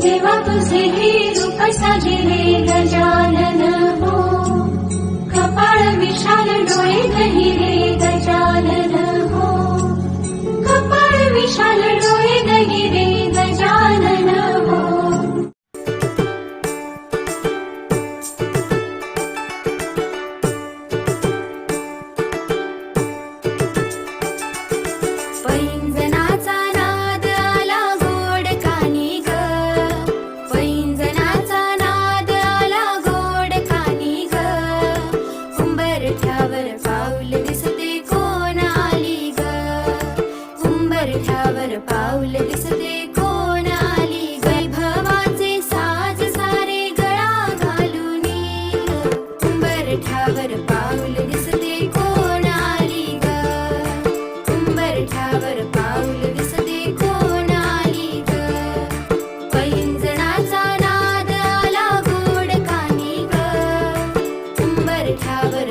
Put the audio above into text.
देवा तुझे हे रूप साजिले गजानन हो, कपाळ विशाल डोळे गहिरे गजानन हो, कपाळ विशाल डोळे गहिरे गजानन हो. पैंजनाचा नाद आला गोड कानी ग, पैंजनाचा नाद आला गोड कानी ग, उंबरठ्यावर पाऊल दिसते कोण आली ग, उंबरठ्यावर पाऊल दिसते कोण आली ग, वैभवाचे साज सारे गळा घालूनी ग, उंबरठ्यावर पाऊल दिसते कोण आली ग, उंबरठ्यावर पाऊल दिसते कोण आली ग, पैंजणाचा नाद आला गोड कानी ग, उंबरठ्यावर